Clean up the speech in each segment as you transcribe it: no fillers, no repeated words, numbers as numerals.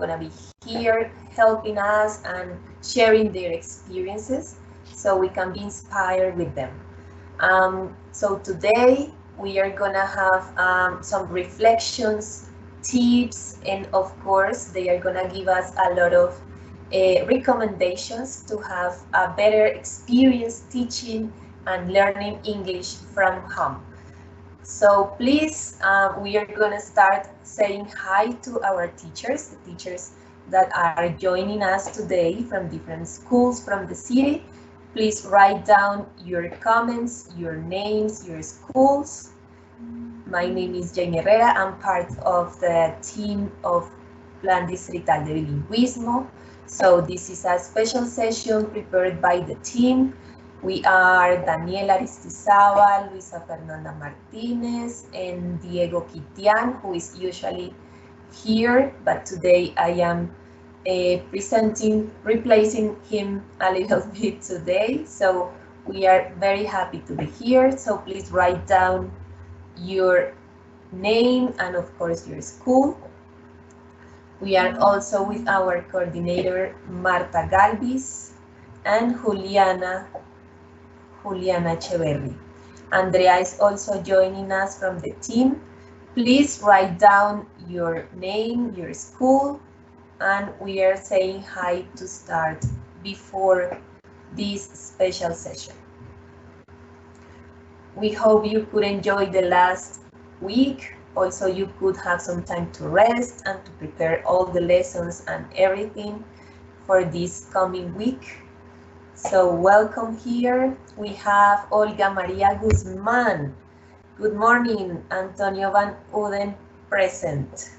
going to be here helping us and sharing their experiences so we can be inspired with them. So today we are going to have some reflections, tips, and of course they are going to give us a lot of recommendations to have a better experience teaching and learning English from home. So please, we are going to start saying hi to our teachers, the teachers that are joining us today from different schools from the city. Please write down your comments, your names, your schools. My name is Jaime Herrera. I'm part of the team of Plan Distrital de Bilingüismo. So this is a special session prepared by the team. We are Daniela Aristizábal, Luisa Fernanda Martinez, and Diego Quitian, who is usually here, but today I am replacing him a little bit today. So we are very happy to be here. So please write down your name and of course your school. We are also with our coordinator, Marta Galvis, and Juliana Echeverri. Andrea is also joining us from the team. Please write down your name, your school, and we are saying hi to start before this special session. We hope you could enjoy the last week. Also, you could have some time to rest and to prepare all the lessons and everything for this coming week. So welcome here. We have Olga Maria Guzman. Good morning, Antonio Van Uden present.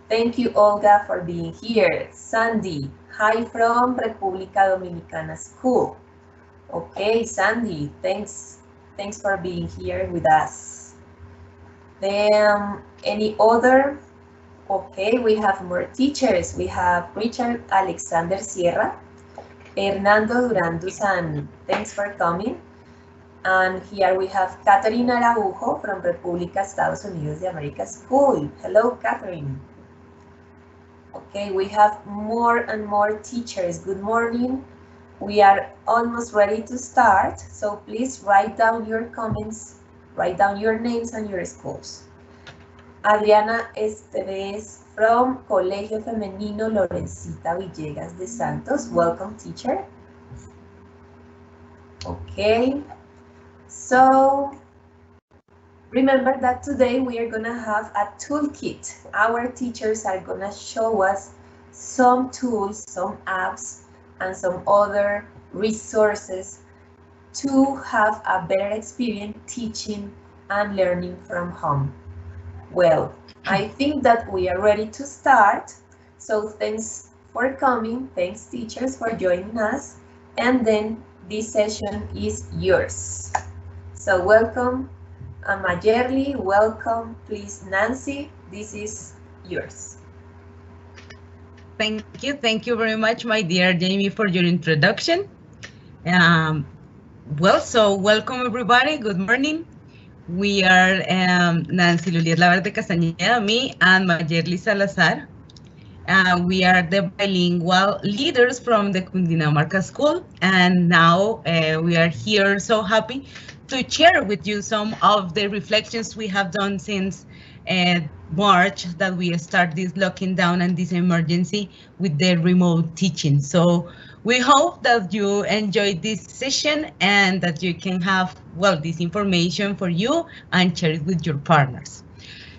Thank you, Olga, for being here. Sandy, hi from República Dominicana School. Okay, Sandy, thanks for being here with us. Then any other? Okay, we have more teachers. We have Richard Alexander Sierra, Hernando Duran Dusan, thanks for coming. And here we have Catherine Araujo from República Estados Unidos de América School. Hello, Catherine. Okay, we have more and more teachers. Good morning. We are almost ready to start, so please write down your comments, write down your names and your schools. Adriana Esteves from Colegio Femenino Lorencita Villegas de Santos. Welcome, teacher. Okay, so remember that today we are gonna have a toolkit. Our teachers are gonna show us some tools, some apps, and some other resources to have a better experience teaching and learning from home. Well, I think that we are ready to start. So thanks for coming. Thanks, teachers, for joining us. And then this session is yours. So welcome, Mayerly. Welcome, please, Nancy. This is yours. Thank you very much, my dear Jamie, for your introduction. Well, so welcome everybody. Good morning. We are Nancy Luliet Laverde Castañeda, me, and Mayerly Salazar. We are the bilingual leaders from the Cundinamarca School, and now we are here so happy to share with you some of the reflections we have done since March that we start this locking down and this emergency with the remote teaching. So we hope that you enjoyed this session and that you can have, well, this information for you and share it with your partners.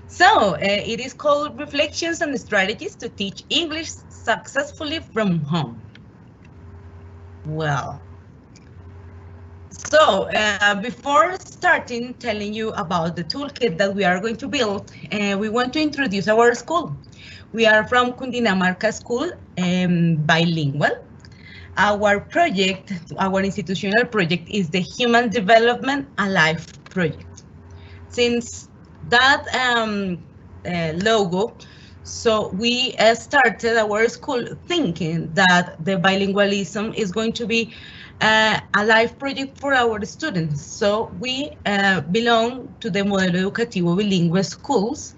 So it is called Reflections and Strategies to Teach English Successfully from Home. Well, so before starting telling you about the toolkit that we are going to build, we want to introduce our school. We are from Cundinamarca School, bilingual. Our project, our institutional project is the Human Development Alive project. Since that logo, so we started our school thinking that the bilingualism is going to be a live project for our students. So we belong to the Modelo Educativo Bilingüe schools,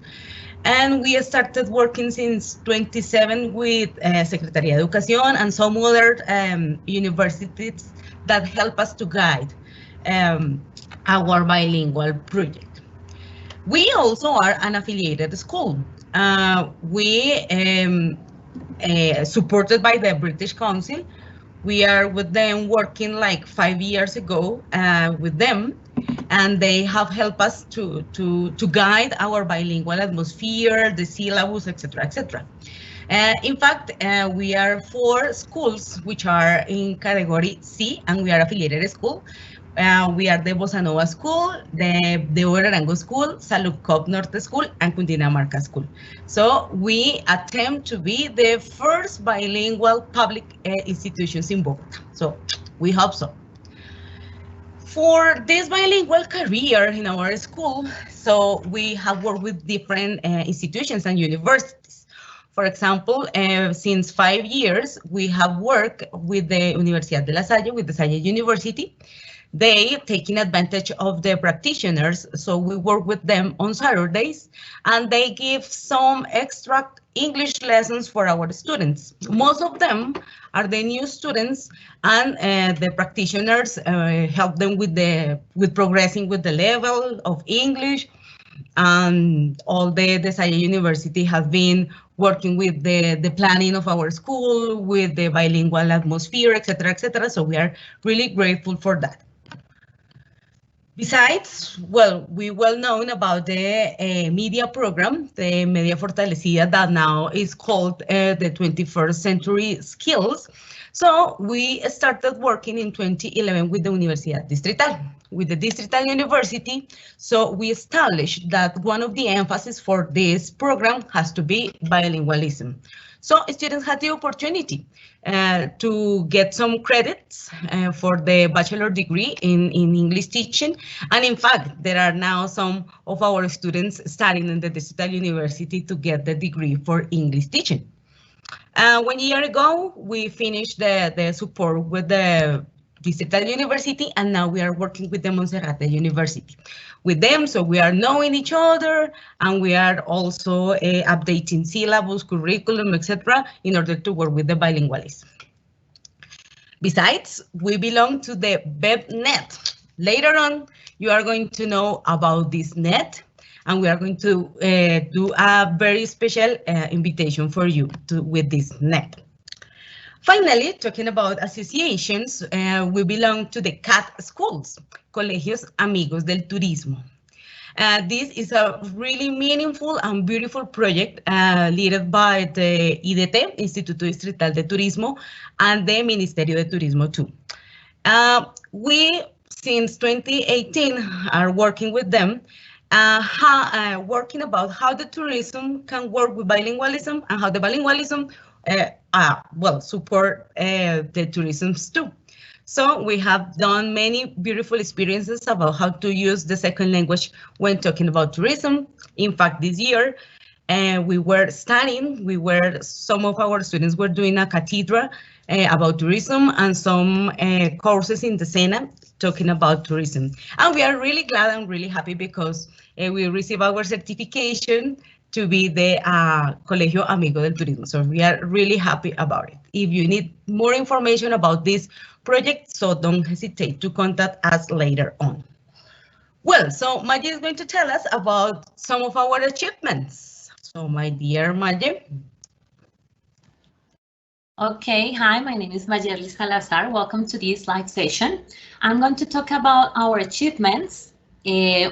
And we started working since 27 with Secretaría de Educación and some other universities that help us to guide our bilingual project. We also are an affiliated school. We supported by the British Council. We are with them working like 5 years ago with them, and they have helped us to guide our bilingual atmosphere, the syllabus, etc., etc. In fact, we are 4 schools which are in category C, and we are affiliated school. We are the Bossa Nova School, the Orarango School, Salucop Norte School, and Cundinamarca School. So we attempt to be the first bilingual public institutions in Bogota. So we hope so. For this bilingual career in our school, so we have worked with different institutions and universities. For example, since 5 years, we have worked with the Universidad de La Salle, with the Salle University. They taking advantage of the practitioners, so we work with them on Saturdays, and they give some extra English lessons for our students. Most of them are the new students, and the practitioners help them with progressing with the level of English. And all the Salle University has been working with the planning of our school, with the bilingual atmosphere, etc., etc. So we are really grateful for that. Besides, well, we well known about the media program, the Media Fortalecida, that now is called the 21st Century Skills. So we started working in 2011 with the Universidad Distrital, with the Distrital University. So we established that one of the emphasis for this program has to be bilingualism. So students had the opportunity to get some credits for the bachelor degree in English teaching. And in fact, there are now some of our students studying in the Digital University to get the degree for English teaching. 1 year ago, we finished the support with the Digital University, and now we are working with the Monserrate University. With them, so we are knowing each other, and we are also updating syllabus, curriculum, etc., in order to work with the bilingualism. Besides, we belong to the BEPNet. Later on, you are going to know about this net, and we are going to do a very special invitation for you with this net. Finally, talking about associations, we belong to the CAT schools, Colegios Amigos del Turismo. This is a really meaningful and beautiful project led by the IDT, Instituto Distrital de Turismo, and the Ministerio de Turismo too. We, since 2018, are working with them, working about how the tourism can work with bilingualism and how the bilingualism support the tourisms too. So we have done many beautiful experiences about how to use the second language when talking about tourism. In fact, this year we were studying, some of our students were doing a cathedra about tourism and some courses in the SENA talking about tourism. And we are really glad and really happy because we received our certification to be the Colegio Amigo del Turismo. So we are really happy about it. If you need more information about this project, so don't hesitate to contact us later on. Well, so Maye is going to tell us about some of our achievements. So my dear Maye. Okay, hi, my name is Maye Salazar. Welcome to this live session. I'm going to talk about our achievements. We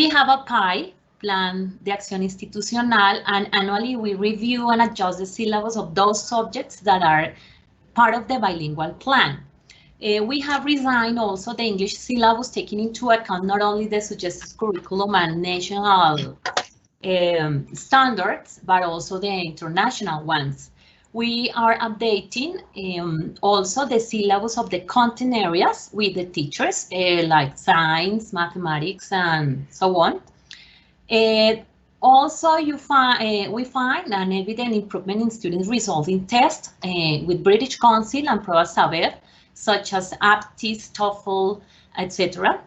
have a PI, Plan de Acción Institucional, and annually we review and adjust the syllabus of those subjects that are part of the bilingual plan. We have redesigned also the English syllabus, taking into account not only the suggested curriculum and national standards, but also the international ones. We are updating also the syllabus of the content areas with the teachers, like science, mathematics, and so on. Also, we find an evident improvement in students' results in tests with British Council and Pruebas Saber, such as APTIS, TOEFL, etc.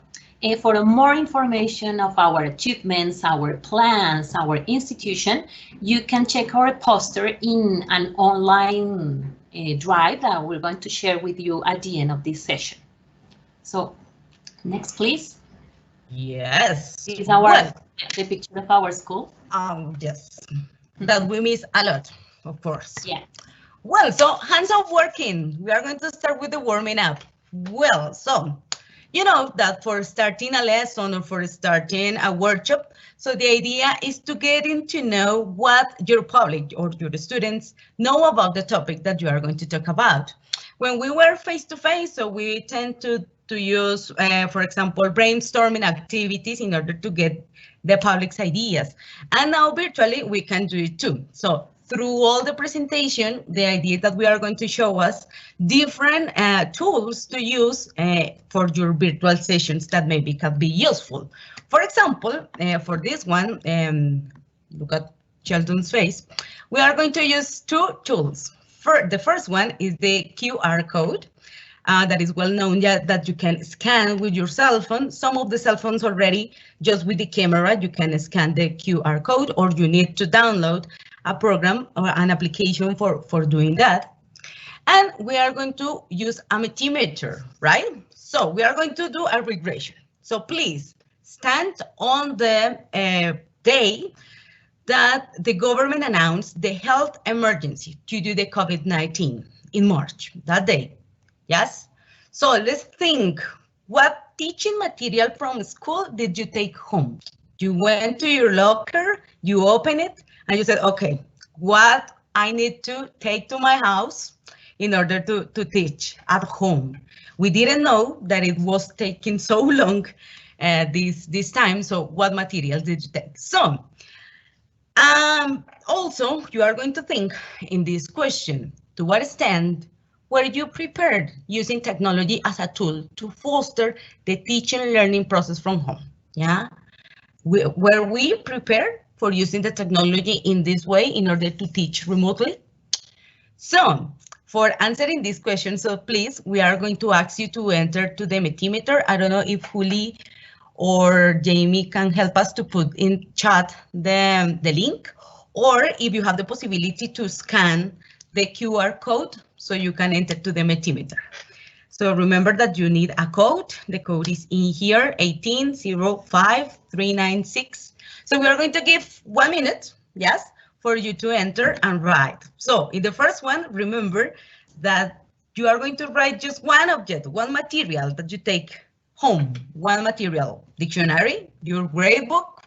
For more information of our achievements, our plans, our institution, you can check our poster in an online drive that we're going to share with you at the end of this session. So, next, please. Yes. This is the picture of our school. Yes. That we miss a lot, of course. Yeah. Well, so hands-on working. We are going to start with the warming up. Well, so you know that for starting a lesson or for starting a workshop, so the idea is to getting to know what your public or your students know about the topic that you are going to talk about. When we were face-to-face, so we tend to use, for example, brainstorming activities in order to get the public's ideas. And now virtually we can do it too. So through all the presentation, the idea that we are going to show us different tools to use for your virtual sessions that maybe can be useful. For example, for this one, look at Sheldon's face, we are going to use two tools. The first one is the QR code. That is well known that you can scan with your cell phone. Some of the cell phones already, just with the camera, you can scan the QR code, or you need to download a program or an application for doing that. And we are going to use a Metimeter, right? So we are going to do a regression. So please stand on the day that the government announced the health emergency due to the COVID-19 in March, that day. Yes, so let's think, what teaching material from school did you take home? You went to your locker, you open it, and you said, okay, what I need to take to my house in order to teach at home. We didn't know that it was taking so long this time, so what materials did you take? So, also, you are going to think in this question, to what extent were you prepared using technology as a tool to foster the teaching and learning process from home? Yeah, were we prepared for using the technology in this way in order to teach remotely? So, for answering this question, so please, we are going to ask you to enter to the Metimeter. I don't know if Juli or Jamie can help us to put in chat the link, or if you have the possibility to scan the QR code so you can enter to the Metimeter. So remember that you need a code. The code is in here, 1805396. So we are going to give 1 minute, yes, for you to enter and write. So in the first one, remember that you are going to write just one object, one material that you take home, one material, dictionary, your grade book,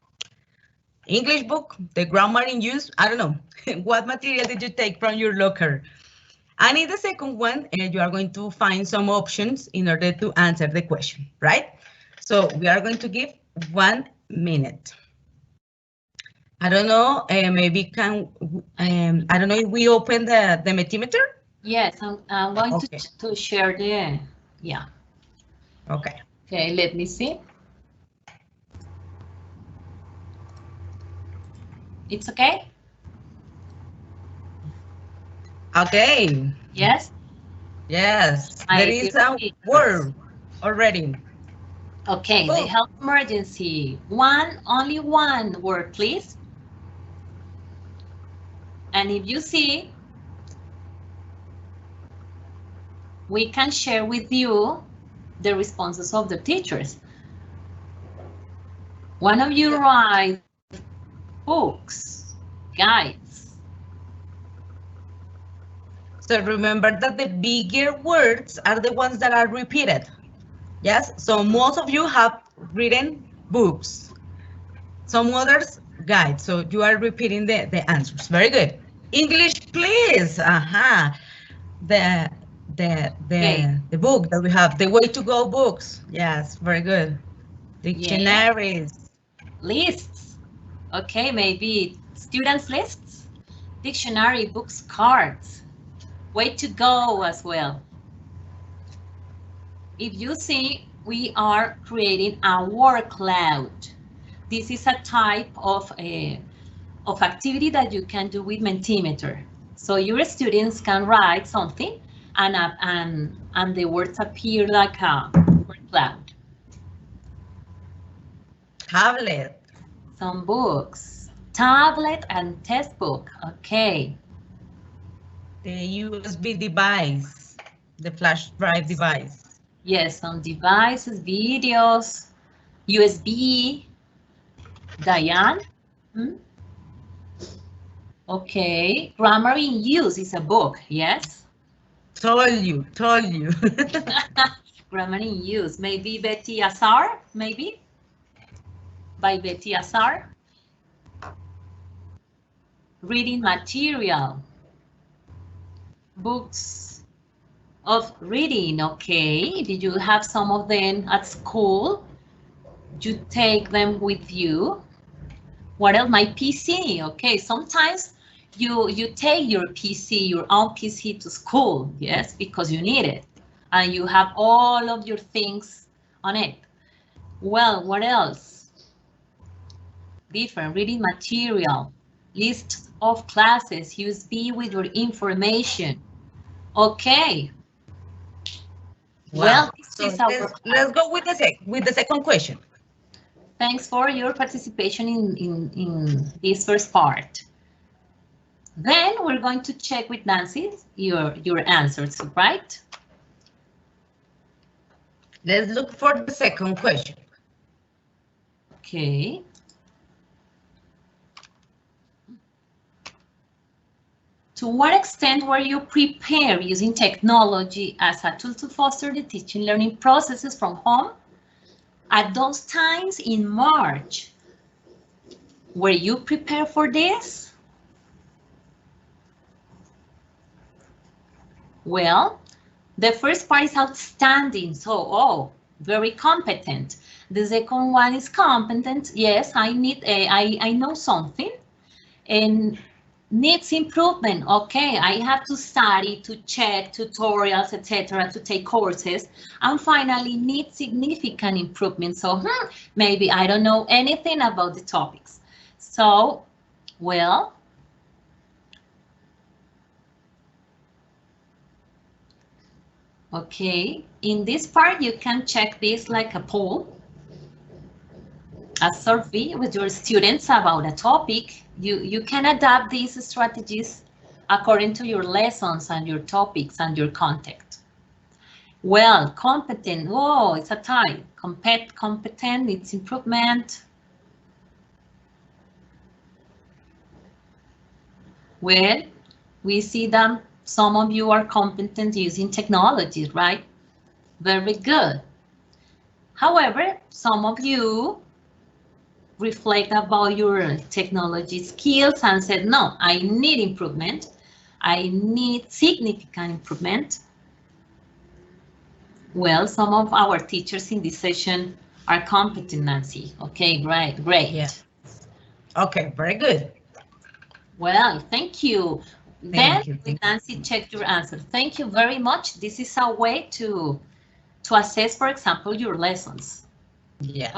English book, the grammar in use, I don't know. What material did you take from your locker? And in the second one, you are going to find some options in order to answer the question, right? So we are going to give 1 minute. I don't know, maybe can, I don't know if we open the Metimeter? Yes, I'm going to share the, yeah. Okay. Okay, let me see. It's okay? Okay. Yes? Yes, there is a word already. Okay, the health emergency. Only one word, please. And if you see, we can share with you the responses of the teachers. One of you write books, guides. So remember that the bigger words are the ones that are repeated. Yes, so most of you have written books, some others guides. So you are repeating the answers. Very good. English, please. The book that we have, the way to go books. Yes, very good. Dictionaries. Yeah. Lists. Okay, maybe students lists. Dictionary, books, cards. Way to go as well. If you see, we are creating a word cloud. This is a type of activity that you can do with Mentimeter. So your students can write something and the words appear like a word cloud. Tablet. Some books. Tablet and textbook. Okay. The USB device. The flash drive device. Yes, some devices, videos, USB. Diane? Okay. Grammar in Use is a book, yes? Told you. Grammar in Use. Maybe Betty Azar, maybe? By Betty Azar. Reading material. Books of reading, okay. Did you have some of them at school? You take them with you. What else? My PC, okay. Sometimes you take your PC, your own PC to school, yes, because you need it. And you have all of your things on it. Well, what else? Different reading material, list of classes, USB with your information. Okay. Wow. Well, this is let's go with the second question. Thanks for your participation in this first part. Then we're going to check with Nancy your answers, right? Let's look for the second question. Okay. To what extent were you prepared using technology as a tool to foster the teaching learning processes from home? At those times in March, were you prepared for this? Well, the first part is outstanding, so very competent. The second one is competent. Yes, I know something, and needs improvement. Okay, I have to study, to check tutorials, etc., to take courses, and finally needs significant improvement. So maybe I don't know anything about the topics. So, well, okay, in this part you can check this like a poll, a survey with your students about a topic. You can adapt these strategies according to your lessons and your topics and your content. Well, competent, it's a tie. Competent needs improvement. Well, we see that some of you are competent using technology, right? Very good. However, some of you reflect about your technology skills and said, no, I need improvement. I need significant improvement. Well, some of our teachers in this session are competent, Nancy. Okay, great. Yeah. Okay, very good. Well, thank you. Thank you. Nancy, check your answer. Thank you very much. This is a way to assess, for example, your lessons. Yes.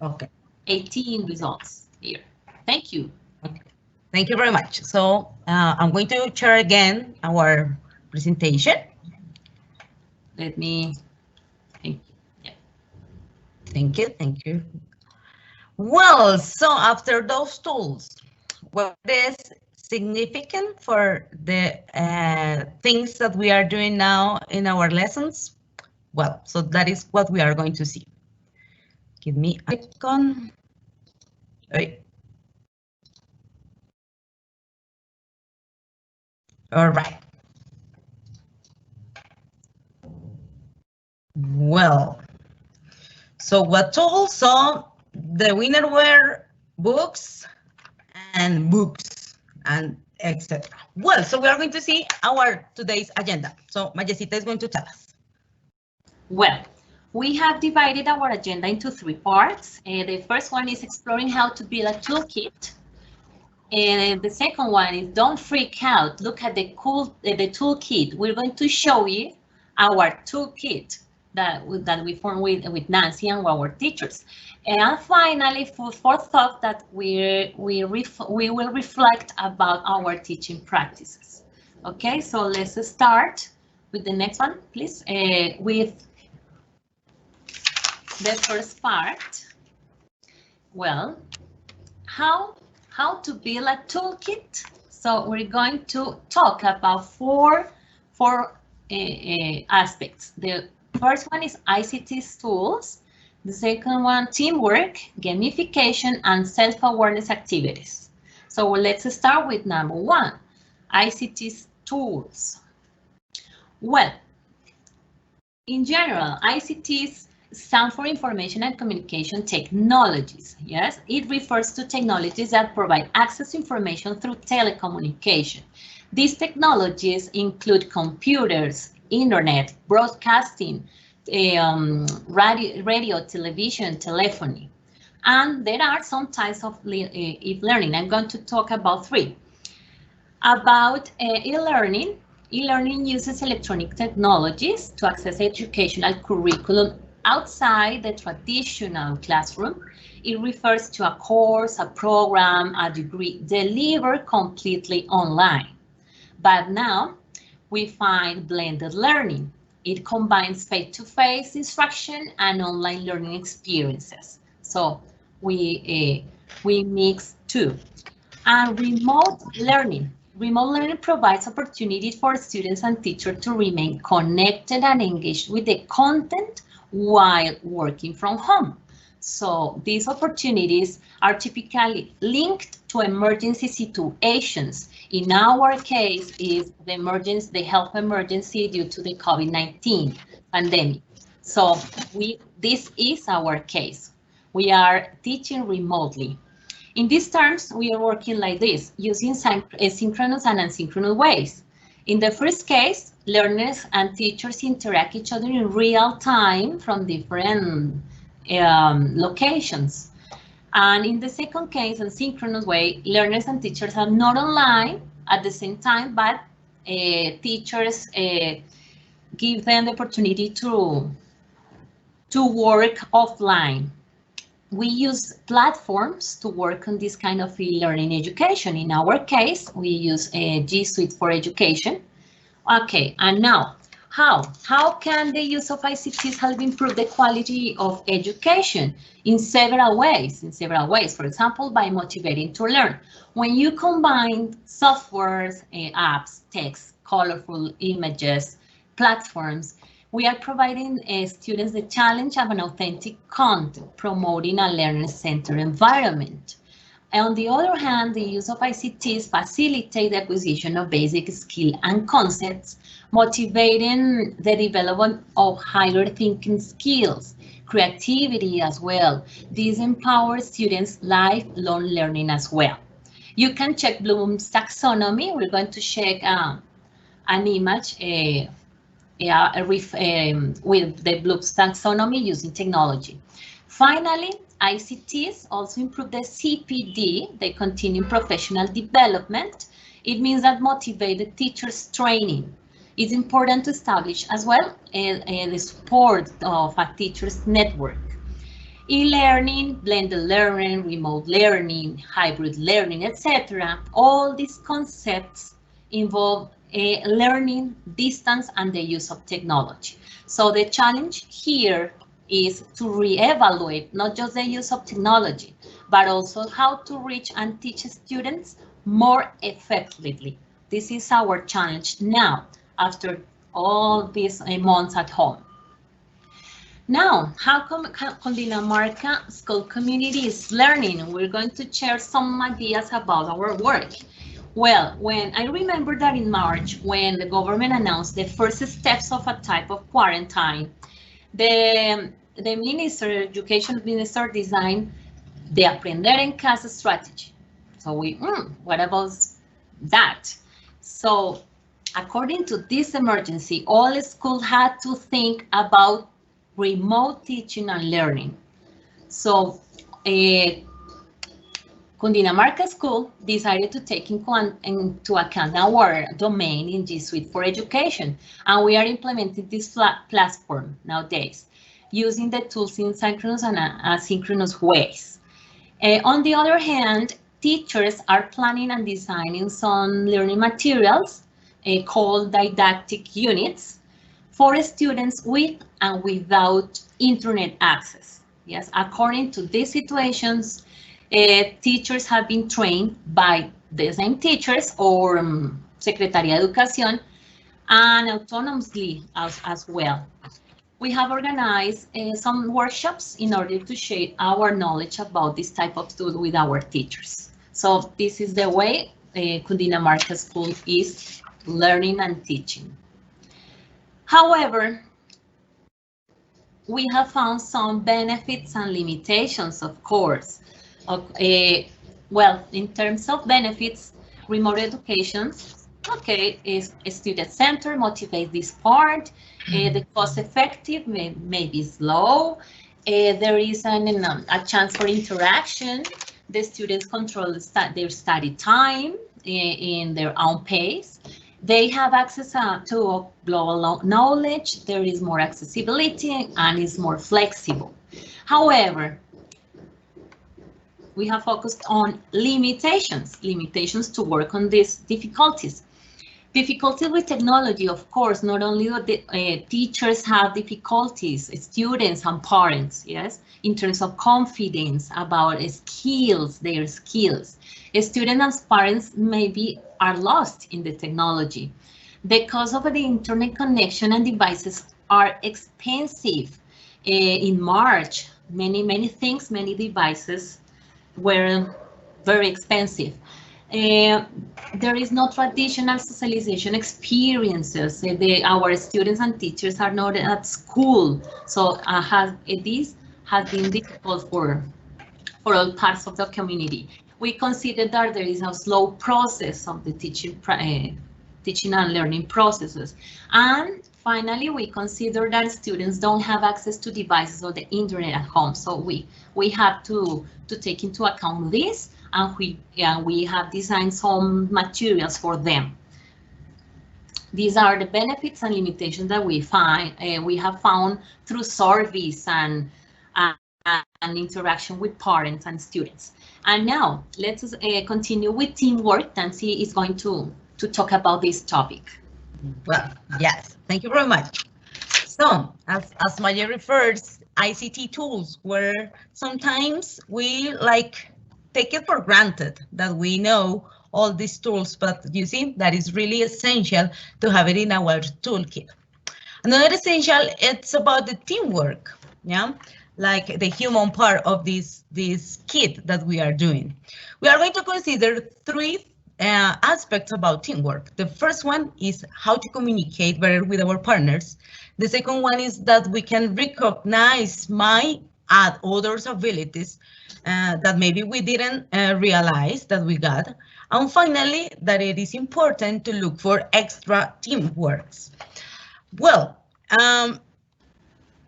Okay. 18 results here. Thank you. Okay. Thank you very much. So I'm going to share again our presentation. Let me. Thank you. Yeah. Thank you. Well, so after those tools, what is significant for the things that we are doing now in our lessons? Well, so that is what we are going to see. Give me an icon. Right. All right. Well, so what tools? So the winner were books and etc. Well, so we are going to see our today's agenda. So Mayesita is going to tell us. Well, we have divided our agenda into 3 parts. The first one is exploring how to build a toolkit. And the second one is don't freak out. Look at the toolkit. We're going to show you our toolkit that we formed with Nancy and our teachers. And finally, for fourth thought, that we will reflect about our teaching practices. Okay, so let's start with the next one, please, with the first part. Well, how to build a toolkit? So we're going to talk about four aspects. The first one is ICT tools. The second one, teamwork, gamification, and self-awareness activities. So let's start with number one, ICT tools. Well, in general, ICTs stand for Information and Communication Technologies. Yes, it refers to technologies that provide access to information through telecommunication. These technologies include computers, internet, broadcasting, radio, television, telephony. And there are some types of e-learning. I'm going to talk about three. About e-learning. E-learning uses electronic technologies to access educational curriculum outside the traditional classroom. It refers to a course, a program, a degree delivered completely online. But now we find blended learning. It combines face-to-face instruction and online learning experiences. So we mix two. And remote learning. Remote learning provides opportunities for students and teachers to remain connected and engaged with the content while working from home. So these opportunities are typically linked to emergency situations. In our case, is the health emergency due to the COVID-19 pandemic. So this is our case. We are teaching remotely. In these terms, we are working like this, using synchronous and asynchronous ways. In the first case, learners and teachers interact each other in real time from different locations. And in the second case, in synchronous way, learners and teachers are not online at the same time, but teachers give them the opportunity to work offline. We use platforms to work on this kind of e-learning education. In our case, we use G Suite for Education. Okay, and now, how can the use of ICTs help improve the quality of education? In several ways. For example, by motivating to learn. When you combine softwares, apps, text, colorful images, platforms, we are providing students the challenge of an authentic content, promoting a learner-centered environment. On the other hand, the use of ICTs facilitate the acquisition of basic skills and concepts, motivating the development of higher thinking skills, creativity as well. This empowers students' lifelong learning as well. You can check Bloom's taxonomy. We're going to check an image with the Bloom's taxonomy using technology. Finally, ICTs also improve the CPD, the continuing professional development. It means that motivate the teachers' training. It's important to establish as well the support of a teacher's network. E-learning, blended learning, remote learning, hybrid learning, etc. All these concepts involve learning, distance, and the use of technology. So the challenge here is to re-evaluate not just the use of technology, but also how to reach and teach students more effectively. This is our challenge now, after all these months at home. Now, how Cundinamarca school community is learning? We're going to share some ideas about our work. Well, when I remember that in March, when the government announced the first steps of a type of quarantine, the education minister designed the Aprender en casa strategy. So what about that? So according to this emergency, all schools had to think about remote teaching and learning. So Cundinamarca School decided to take into account our domain in G Suite for Education, and we are implementing this platform nowadays, using the tools in synchronous and asynchronous ways. On the other hand, teachers are planning and designing some learning materials called Didactic Units for students with and without internet access. Yes, according to these situations, Teachers have been trained by the same teachers or Secretaría de Educación, and autonomously as well. We have organized some workshops in order to share our knowledge about this type of tool with our teachers. So this is the way Cundinamarca School is learning and teaching. However, we have found some benefits and limitations, of course. Well, in terms of benefits, remote education, okay, is student-centered, motivate this part. The cost effective may be slow. There is a chance for interaction. The students control their study time in their own pace. They have access to global knowledge. There is more accessibility and is more flexible. However, we have focused on limitations to work on these difficulties. Difficulty with technology, of course, not only the teachers have difficulties, students and parents, yes, in terms of confidence about skills, their skills. Students and parents maybe are lost in the technology. The cost of the internet connection and devices are expensive. In March, many devices were very expensive. There is no traditional socialization experiences. Our students and teachers are not at school, so this has been difficult for all parts of the community. We consider that there is a slow process of the teaching and learning processes. And finally, we consider that students don't have access to devices or the internet at home. So we have to take into account this, and we have designed some materials for them. These are the benefits and limitations that we have found through surveys and interaction with parents and students. And now let's continue with teamwork. Nancy is going to talk about this topic. Well, yes, thank you very much. So, as Maya refers, ICT tools, where sometimes we take it for granted that we know all these tools, but you see, that is really essential to have it in our toolkit. Another essential, it's about the teamwork, yeah, like the human part of this kit that we are doing. We are going to consider three aspects about teamwork. The first one is how to communicate better with our partners. The second one is that we can recognize my and others' abilities that maybe we didn't realize that we got. And finally, that it is important to look for extra teamworks. Well,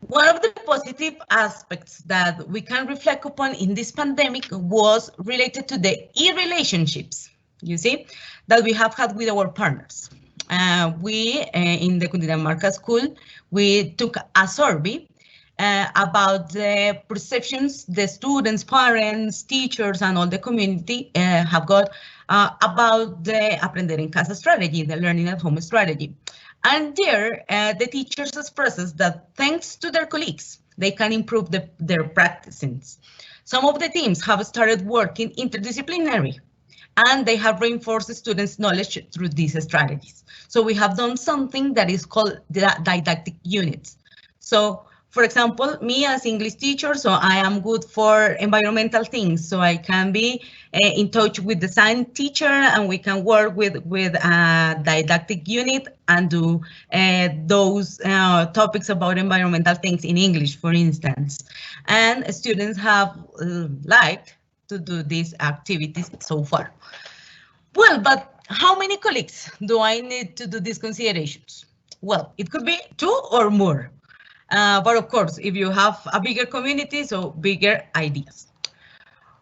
one of the positive aspects that we can reflect upon in this pandemic was related to the e-relationships, you see, that we have had with our partners. We, in the Cundinamarca School, we took a survey about the perceptions the students, parents, teachers, and all the community have got about the Aprender en casa strategy, the learning at home strategy. And there, the teachers expresses that thanks to their colleagues, they can improve their practices. Some of the teams have started working interdisciplinary, and they have reinforced the students' knowledge through these strategies. So we have done something that is called the Didactic Units. So, for example, me as English teacher, so I am good for environmental things, so I can be in touch with the science teacher, and we can work with a didactic unit and do those topics about environmental things in English, for instance. And students have liked to do these activities so far. Well, but how many colleagues do I need to do these considerations? Well, it could be 2 or more. But of course, if you have a bigger community, so bigger ideas.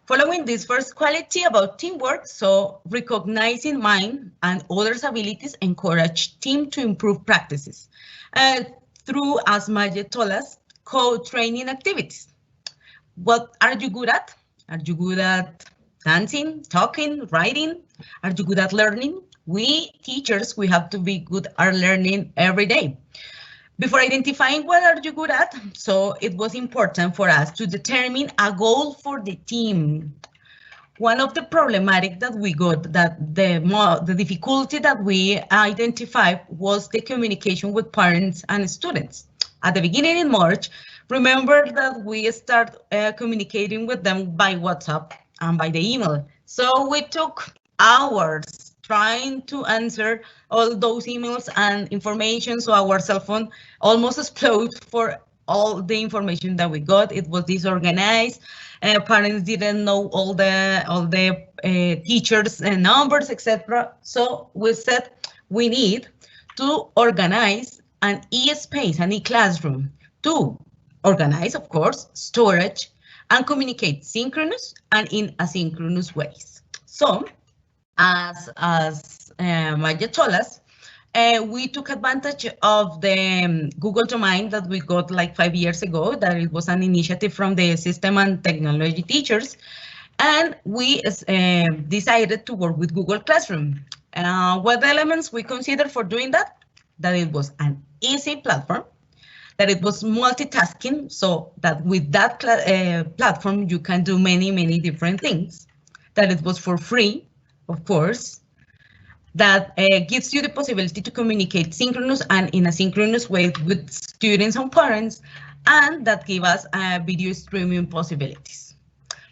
Following this first quality about teamwork, so recognizing mine and others' abilities encourage team to improve practices through, as Maya told us, co-training activities. What are you good at? Are you good at dancing, talking, writing? Are you good at learning? We teachers, we have to be good at learning every day. Before identifying what are you good at, so it was important for us to determine a goal for the team. one of the problematic that we got, that the difficulty that we identified was the communication with parents and students. At the beginning in March, remember that we start communicating with them by WhatsApp and by the email. So we took hours trying to answer all those emails and information, so our cell phone almost exploded for all the information that we got. It was disorganized. Parents didn't know all the teachers' numbers, etc. So we said we need to organize an e-space, an e-classroom, to organize, of course, storage and communicate synchronous and in asynchronous ways. So, as Maya told us, we took advantage of the Google domain that we got like 5 years ago, that it was an initiative from the system and technology teachers. And we decided to work with Google Classroom. What elements we considered for doing that? That it was an easy platform, that it was multitasking, so that with that platform you can do many different things, that it was for free, of course, that gives you the possibility to communicate synchronous and in a synchronous way with students and parents, and that give us video streaming possibilities.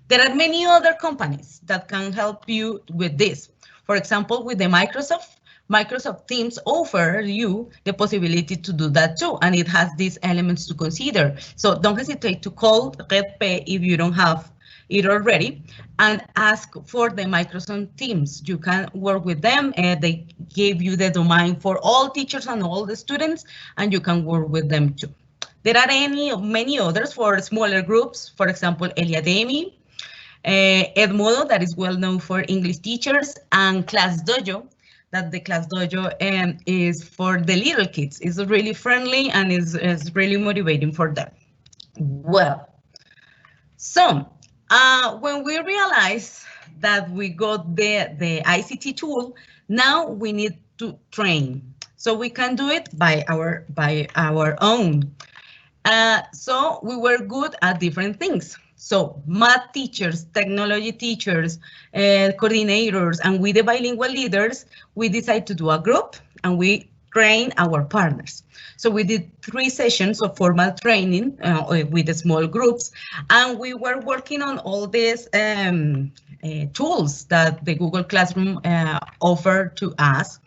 There are many other companies that can help you with this. For example, with the Microsoft Teams offer you the possibility to do that too, and it has these elements to consider. So don't hesitate to call RedP if you don't have it already, and ask for the Microsoft Teams. You can work with them, and they gave you the domain for all teachers and all the students, and you can work with them too. There are many others for smaller groups, for example, Eliademi, Edmodo, that is well known for English teachers, and Class Dojo, that the Class Dojo is for the little kids. It's really friendly and is really motivating for them. Well, so when we realize that we got the ICT tool, now we need to train. So we can do it by our own. So we were good at different things. So math teachers, technology teachers, coordinators, and with the bilingual leaders, we decided to do a group and we train our partners. So we did 3 sessions of formal training with the small groups, and we were working on all these tools that the Google Classroom offered to us.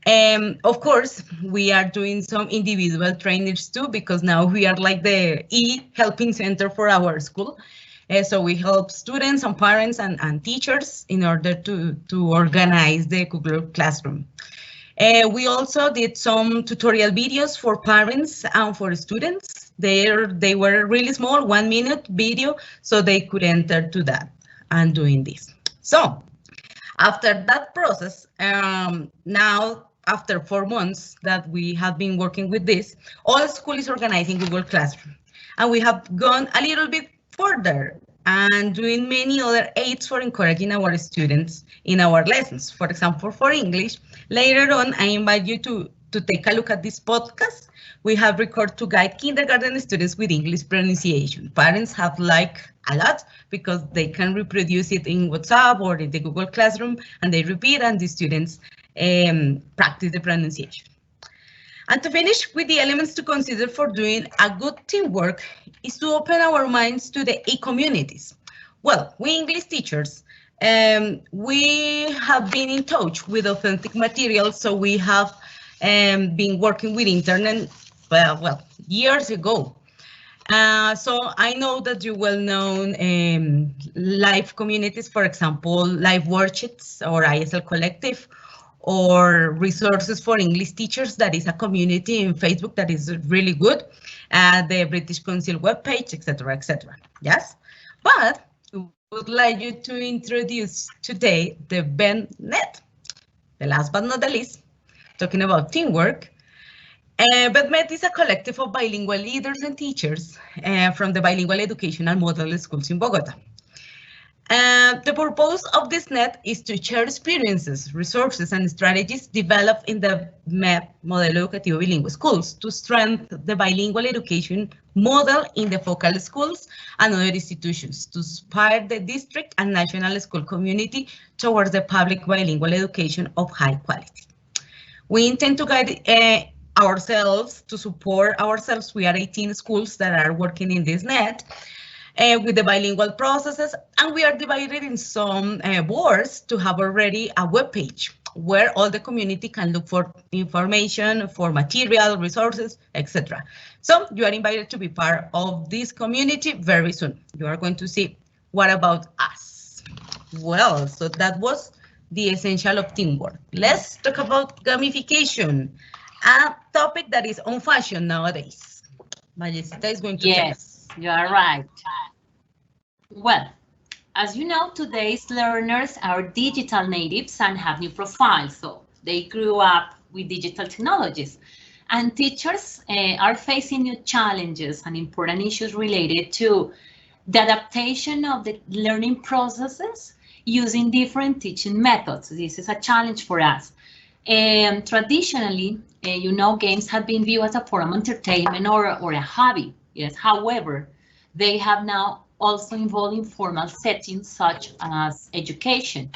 Of course, we are doing some individual trainings too, because now we are like the e-helping center for our school. So we help students and parents and teachers in order to organize the Google Classroom. We also did some tutorial videos for parents and for students. They were really small, 1-minute video, so they could enter to that and doing this. So after that process, now after 4 months that we have been working with this, all school is organizing Google Classroom. And we have gone a little bit further and doing many other aids for encouraging our students in our lessons. For example, for English, later on, I invite you to take a look at this podcast. We have recorded to guide kindergarten students with English pronunciation. Parents have liked a lot because they can reproduce it in WhatsApp or in the Google Classroom, and they repeat, and the students practice the pronunciation. And to finish with the elements to consider for doing a good teamwork is to open our minds to the e-communities. Well, we English teachers, we have been in touch with authentic materials, so we have been working with internet, well, years ago. So I know that you well known live communities, for example, live worksheets or ISL Collective, or resources for English teachers. That is a community in Facebook that is really good. The British Council webpage, etc., etc. Yes, but we would like you to introduce today the BENNET, the last but not the least, talking about teamwork. BENNET is a collective of bilingual leaders and teachers from the bilingual educational model schools in Bogota. The purpose of this net is to share experiences, resources, and strategies developed in the MEP, Modelo Educativo Bilingüe schools, to strengthen the bilingual education model in the focal schools and other institutions, to inspire the district and national school community towards the public bilingual education of high quality. We intend to guide ourselves, to support ourselves. We are 18 schools that are working in this net. With the bilingual processes, and we are divided in some boards to have already a web page where all the community can look for information, for material, resources, etc. So you are invited to be part of this community very soon. You are going to see what about us. Well, so that was the essential of teamwork. Let's talk about gamification, a topic that is on fashion nowadays. Vallecita is going to tell us. You are right. Well, as you know, today's learners are digital natives and have new profiles, so they grew up with digital technologies. And teachers are facing new challenges and important issues related to the adaptation of the learning processes using different teaching methods. This is a challenge for us. Traditionally, you know, games have been viewed as a form of entertainment or a hobby. Yes, however, they have now also involved in formal settings such as education.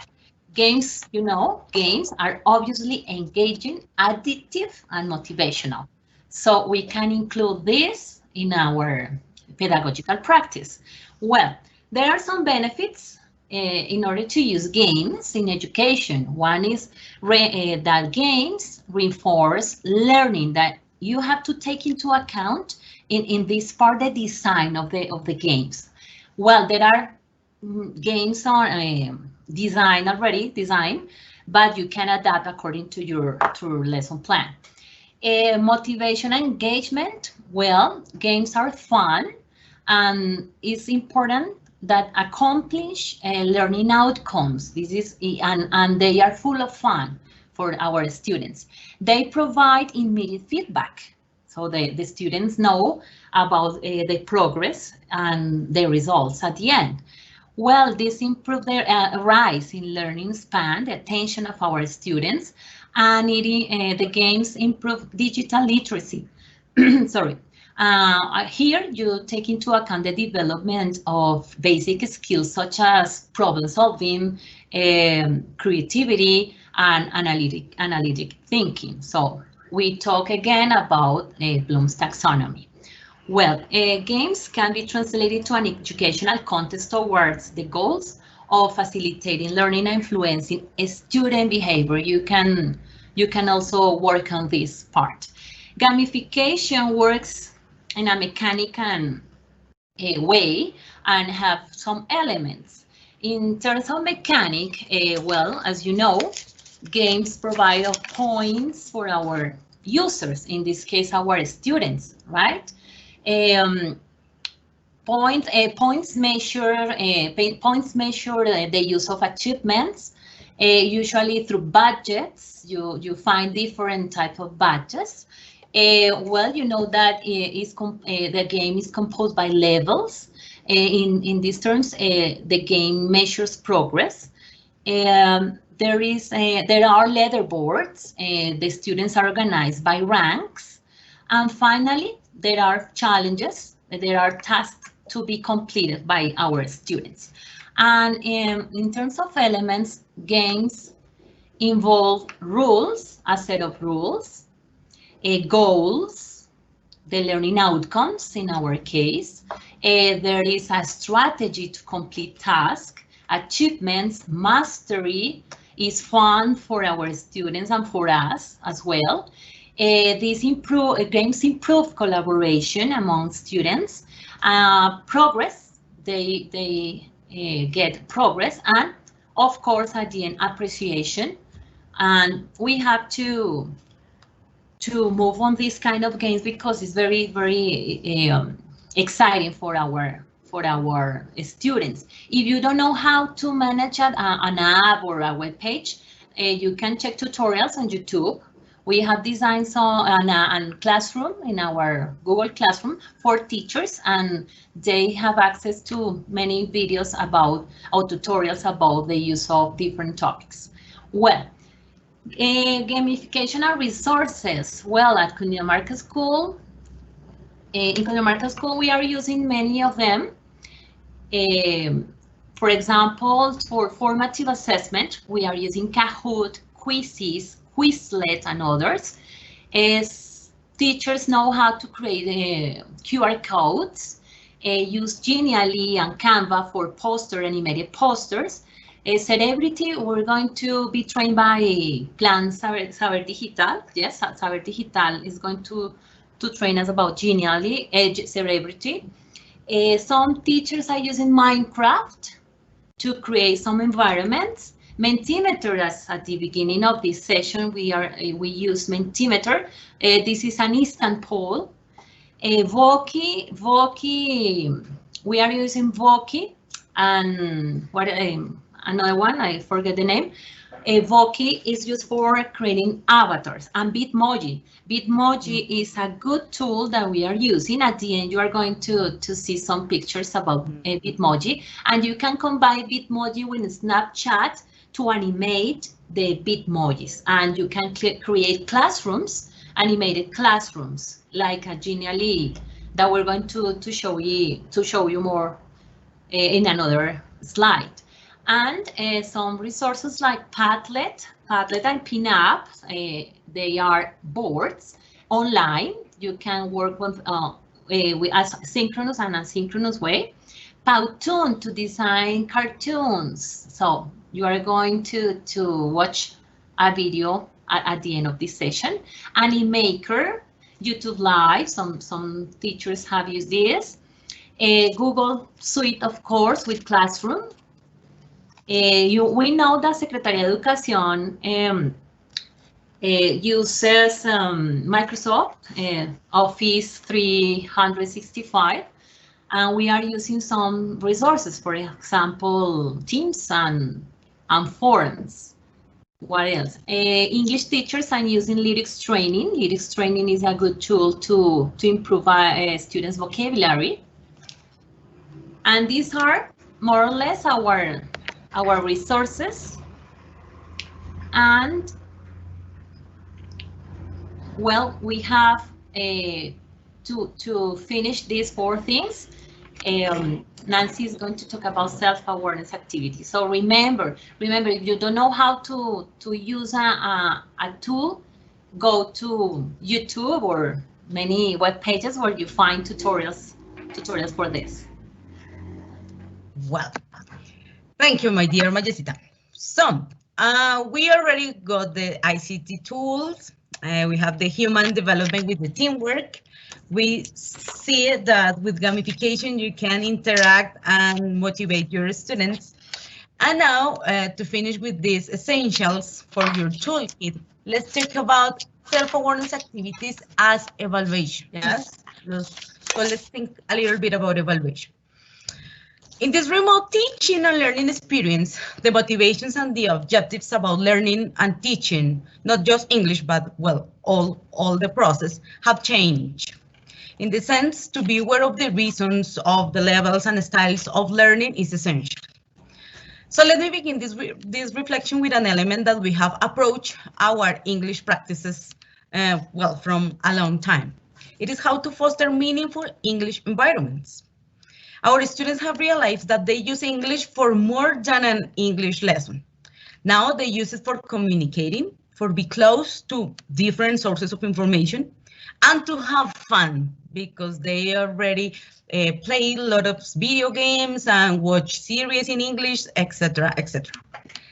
Games, you know, games are obviously engaging, addictive, and motivational. So we can include this in our pedagogical practice. Well, there are some benefits in order to use games in education. One is that games reinforce learning, that you have to take into account in this part the design of the games. Well, there are games on designed, but you can adapt according to your lesson plan. Motivation and engagement. Well, games are fun, and it's important that accomplish learning outcomes. This is and they are full of fun for our students. They provide immediate feedback, so the students know about the progress and the results at the end. Well, this improves their rise in learning span, the attention of our students, and the games improve digital literacy. Sorry. Here you take into account the development of basic skills such as problem solving, creativity, and analytic thinking. So we talk again about Bloom's taxonomy. Well, games can be translated to an educational context towards the goals of facilitating learning and influencing student behavior. You can also work on this part. Gamification works in a mechanical way and have some elements. In terms of mechanic, well, as you know, games provide points for our users, in this case, our students, right? Points measure the use of achievements, usually through badges. You find different types of badges. Well, you know that the game is composed by levels. In these terms, the game measures progress. There are leaderboards. The students are organized by ranks. And finally, there are challenges. There are tasks to be completed by our students. And in terms of elements, games involve rules, a set of rules, goals, the learning outcomes in our case. There is a strategy to complete tasks, achievements, mastery is fun for our students and for us as well. Games improve collaboration among students. Progress, they get progress, and of course at the end appreciation. And we have to move on this kind of games because it's very, very exciting for our students. If you don't know how to manage an app or a web page, you can check tutorials on YouTube We have designed a classroom in our Google Classroom for teachers, and they have access to many videos about, or tutorials about the use of different topics. Well, gamification and resources. Well, at Cundinamarca School, in Cundinamarca School, we are using many of them. For example, for formative assessment, we are using Kahoot, Quizzes, Quizlet, and others. As teachers know how to create QR codes, use Genially and Canva for poster animated posters. Celebrity, we're going to be trained by Plan Saber Digital. Yes, Saber Digital is going to train us about Genially, Celebrity. Some teachers are using Minecraft to create some environments. Mentimeter, as at the beginning of this session, we use Mentimeter. This is an instant poll. Voki, we are using Voki, and what another one, I forget the name. Voki is used for creating avatars, and Bitmoji. Bitmoji is a good tool that we are using. At the end, you are going to see some pictures about Bitmoji, and you can combine Bitmoji with Snapchat to animate the Bitmojis, and you can create classrooms, animated classrooms, like a Genially that we're going to show you more in another slide. And some resources like Padlet and Pinup, they are boards online. You can work with synchronous and asynchronous way. Powtoon to design cartoons. So you are going to watch a video at the end of this session. Animaker, YouTube Live, some teachers have used this. Google Suite, of course, with Classroom. We know that Secretaría de Educación uses Microsoft Office 365, and we are using some resources, for example, Teams and forums. What else? English teachers are using Lyrics Training. Lyrics Training is a good tool to improve students' vocabulary. And these are more or less our resources. And well, we have to finish these 4 things. Nancy is going to talk about self-awareness activities. So remember, if you don't know how to use a tool, go to YouTube or many web pages where you find tutorials for this. Well, thank you, my dear Majesita. So we already got the ICT tools. We have the human development with the teamwork. We see that with gamification, you can interact and motivate your students. And now to finish with these essentials for your toolkit, let's talk about self-awareness activities as evaluation. Yes, so let's think a little bit about evaluation. In this remote teaching and learning experience, the motivations and the objectives about learning and teaching, not just English, but well, all the process have changed. In the sense, to be aware of the reasons of the levels and styles of learning is essential. So let me begin this reflection with an element that we have approached our English practices well, from a long time. It is how to foster meaningful English environments. Our students have realized that they use English for more than an English lesson. Now they use it for communicating, for be close to different sources of information, and to have fun, because they already play a lot of video games and watch series in English, etc., etc.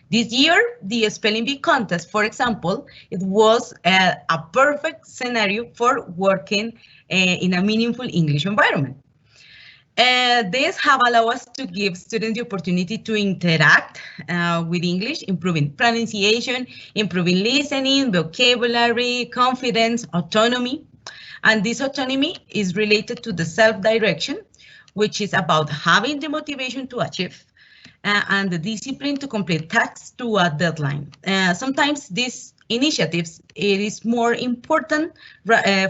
This year, the spelling bee contest, for example, it was a perfect scenario for working in a meaningful English environment. This have allowed us to give students the opportunity to interact with English, improving pronunciation, improving listening, vocabulary, confidence, autonomy. And this autonomy is related to the self-direction, which is about having the motivation to achieve and the discipline to complete tasks to a deadline. Sometimes this initiatives, it is more important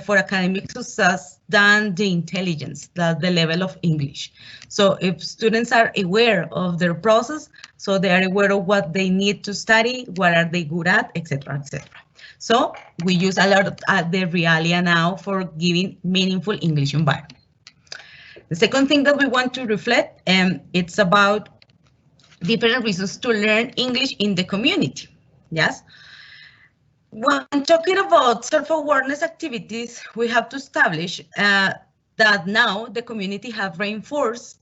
for academic success than the intelligence, the level of English. So if students are aware of their process, so they are aware of what they need to study, what are they good at, etc., etc. So we use a lot of the realia now for giving meaningful English environment. The second thing that we want to reflect, it's about different reasons to learn English in the community. Yes. When talking about self-awareness activities, we have to establish that now the community have reinforced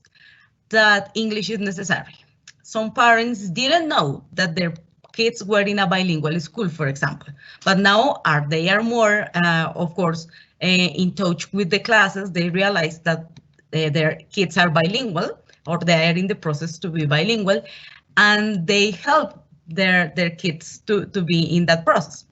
that English is necessary. Some parents didn't know that their kids were in a bilingual school, for example, but now they are more, of course, in touch with the classes. They realize that their kids are bilingual, or they are in the process to be bilingual, and they help their kids to be in that process.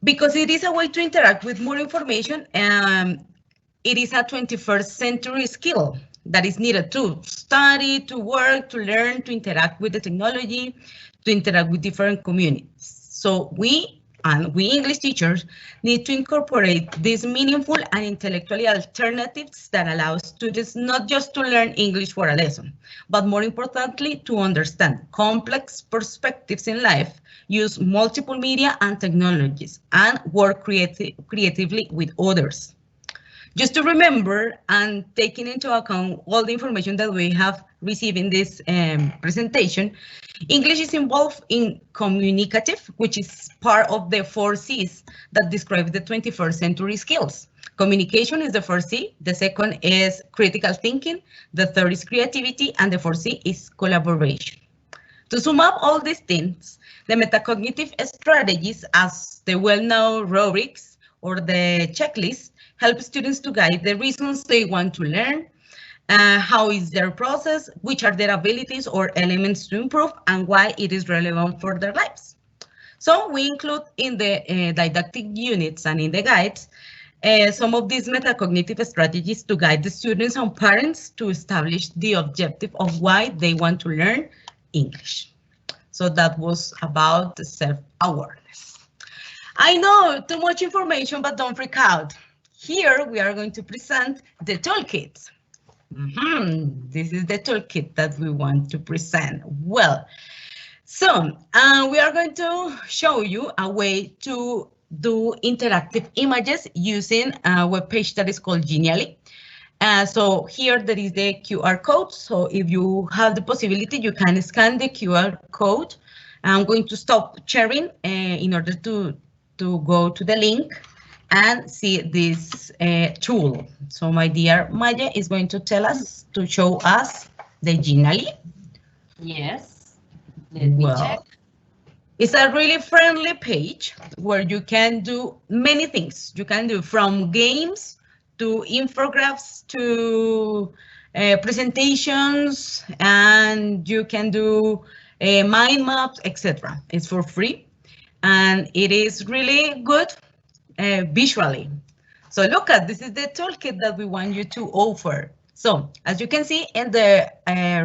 Because it is a way to interact with more information, it is a 21st century skill that is needed to study, to work, to learn, to interact with the technology, to interact with different communities. So we English teachers need to incorporate these meaningful and intellectually alternatives that allow students not just to learn English for a lesson, but more importantly, to understand complex perspectives in life, use multiple media and technologies, and work creatively with others. Just to remember, and taking into account all the information that we have received in this presentation, English is involved in communicative, which is part of the 4 C's that describe the 21st century skills. Communication is the first C, the second is critical thinking, the third is creativity, and the fourth C is collaboration. To sum up all these things, the metacognitive strategies, as the well-known rubrics or the checklist, help students to guide the reasons they want to learn, how is their process, which are their abilities or elements to improve, and why it is relevant for their lives. So we include in the didactic units and in the guides some of these metacognitive strategies to guide the students and parents to establish the objective of why they want to learn English. So that was about the self-awareness. I know too much information, but don't freak out. Here we are going to present the toolkit. This is the toolkit that we want to present. Well, so we are going to show you a way to do interactive images using a web page that is called Genially. So here there is the QR code. So if you have the possibility, you can scan the QR code. I'm going to stop sharing in order to go to the link and see this tool. So my dear Maya is going to show us the Genially. Yes, let me check. It's a really friendly page where you can do many things. You can do from games to infographics to presentations, and you can do mind maps, etc. It's for free, and it is really good visually. So look at, this is the toolkit that we want you to offer. So as you can see in the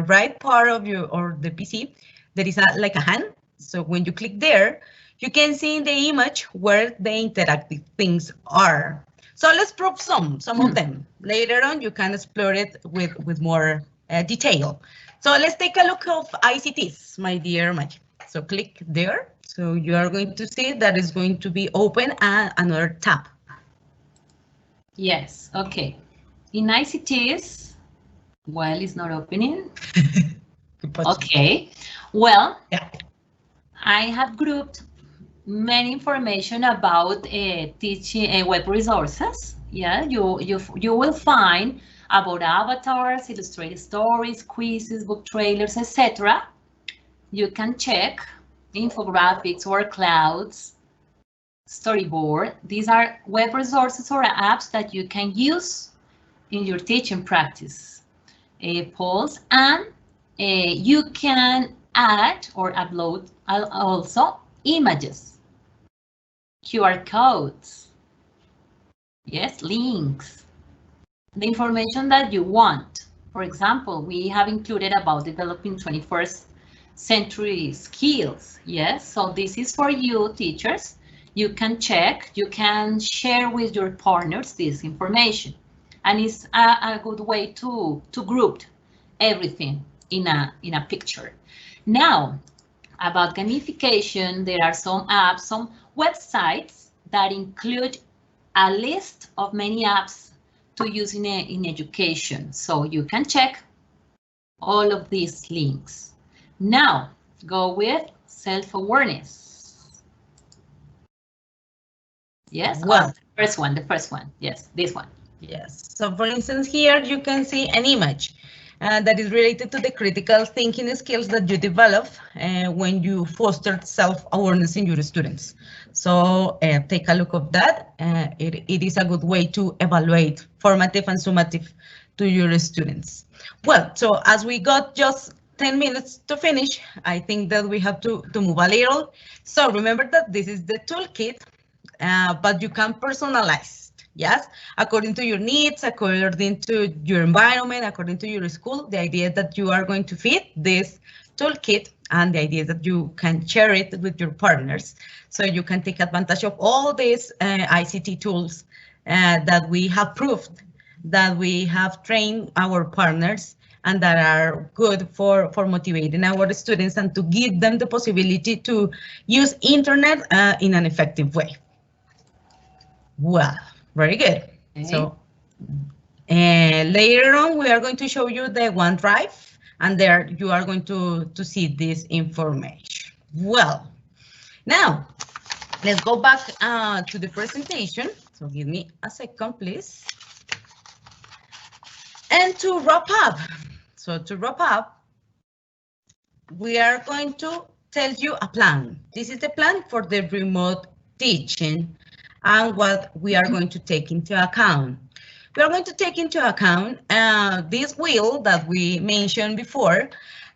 right part of your or the PC, there is like a hand. So when you click there, you can see in the image where the interactive things are. So let's prove some of them. Later on, you can explore it with more detail. So let's take a look of ICTs, my dear Maya. So click there. So you are going to see that is going to be open another tab. Yes, okay. In ICTs, well, it's not opening. Okay, well, yeah. I have grouped many information about teaching web resources. Yeah, you will find about avatars, illustrated stories, quizzes, book trailers, etc. You can check infographics, word clouds, storyboard. These are web resources or apps that you can use in your teaching practice. Polls, and you can add or upload also images, QR codes, yes, links, the information that you want. For example, we have included about developing 21st century skills. Yes, so this is for you, teachers. You can check, you can share with your partners this information. And it's a good way to group everything in a picture. Now, about gamification, there are some apps, some websites that include a list of many apps to use in education. So you can check all of these links. Now, go with self-awareness. Yes, well, the first one. Yes, this one. Yes, so for instance, here you can see an image that is related to the critical thinking skills that you develop when you foster self-awareness in your students. So take a look of that. It is a good way to evaluate formative and summative to your students. Well, so as we got just 10 minutes to finish, I think that we have to move a little. So remember that this is the toolkit, but you can personalize. Yes, according to your needs, according to your environment, according to your school, the idea is that you are going to fit this toolkit, and the idea is that you can share it with your partners. So you can take advantage of all these ICT tools that we have proved that we have trained our partners and that are good for motivating our students and to give them the possibility to use internet in an effective way. Well, very good. Okay. So later on, we are going to show you the OneDrive, and there you are going to see this information. Well, now let's go back to the presentation. So give me a second, please. And to wrap up, we are going to tell you a plan. This is the plan for the remote teaching and what we are going to take into account. We are going to take into account this wheel that we mentioned before,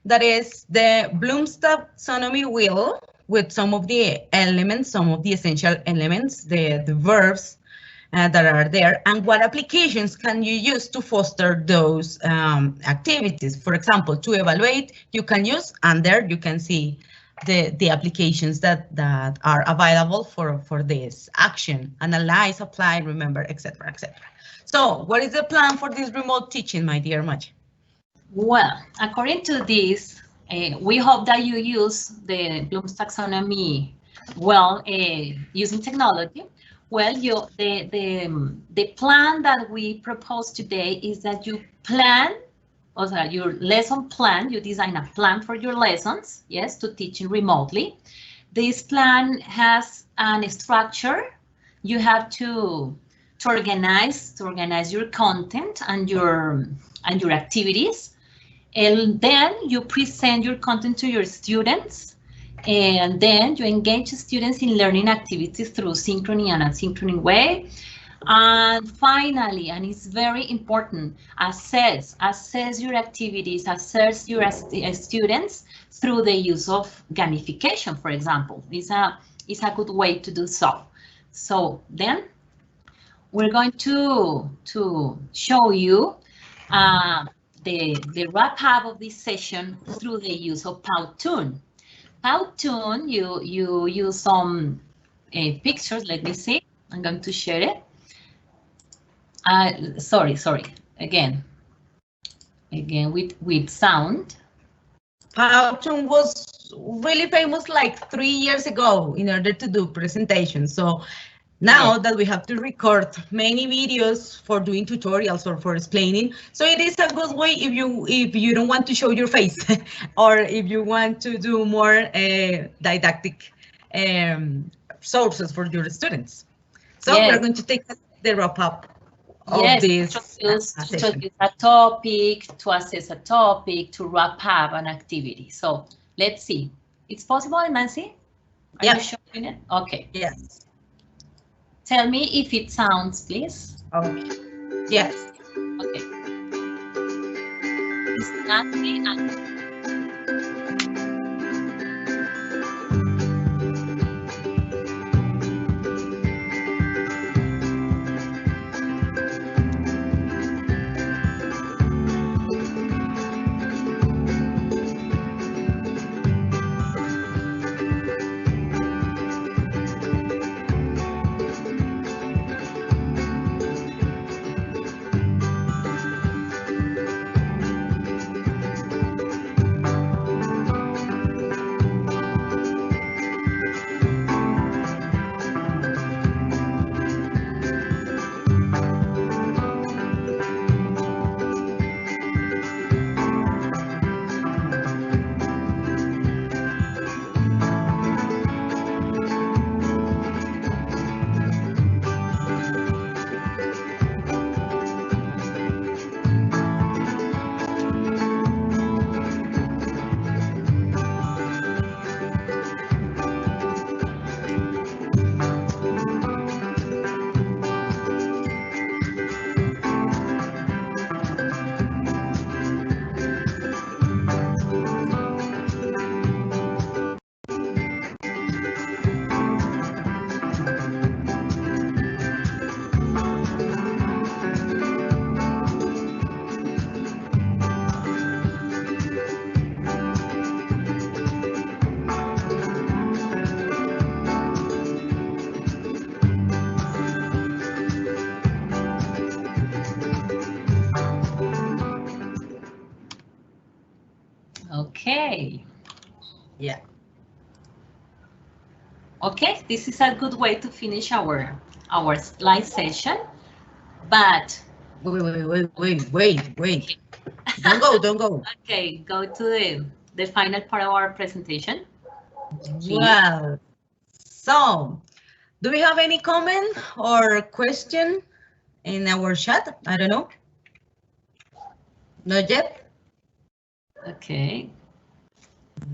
that is the Bloom's taxonomy wheel with some of the elements, some of the essential elements, the verbs that are there, and what applications can you use to foster those activities. For example, to evaluate, you can use, and there you can see the applications that are available for this action. Analyze, apply, remember, etc., etc. So what is the plan for this remote teaching, my dear Maj? Well, according to this, we hope that you use the Bloom's taxonomy well, using technology. Well, the plan that we propose today is that you plan, also your lesson plan, you design a plan for your lessons, yes, to teaching remotely. This plan has a structure. You have to organize your content and your activities, and then you present your content to your students, and then you engage students in learning activities through synchrony and asynchrony way. And finally, and it's very important, assess your activities, assess your students through the use of gamification, for example. It's a good way to do so. So then we're going to show you the wrap up of this session through the use of Powtoon. Powtoon, you use some pictures. Let me see. I'm going to share it. Sorry. Again with sound. Powtoon was really famous like 3 years ago in order to do presentations. So now that we have to record many videos for doing tutorials or for explaining, so it is a good way if you don't want to show your face or if you want to do more didactic sources for your students. So we're going to take the wrap up of this to use a topic, to assess a topic, to wrap up an activity. So let's see. It's possible, Nancy? Are you showing it? Okay. Yes. Tell me if it sounds, please. Okay. Yes. Okay. It's Nancy and Okay. Yeah. Okay, this is a good way to finish our live session, but Wait. Don't go. Okay, go to the final part of our presentation. Please. Well, so do we have any comment or question in our chat? I don't know. Not yet? Okay.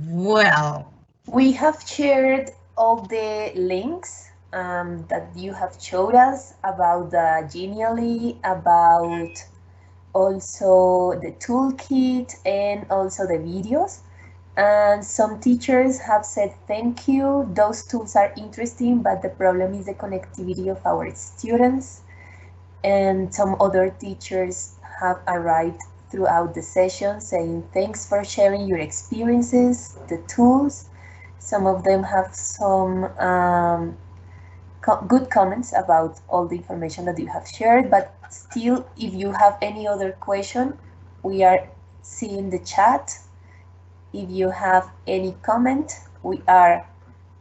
Well, we have shared all the links that you have showed us about the Genially, about also the toolkit and also the videos. And some teachers have said thank you. Those tools are interesting, but the problem is the connectivity of our students. And some other teachers have arrived throughout the session saying thanks for sharing your experiences, the tools. Some of them have some good comments about all the information that you have shared, but still, if you have any other question, we are seeing the chat. If you have any comment, we are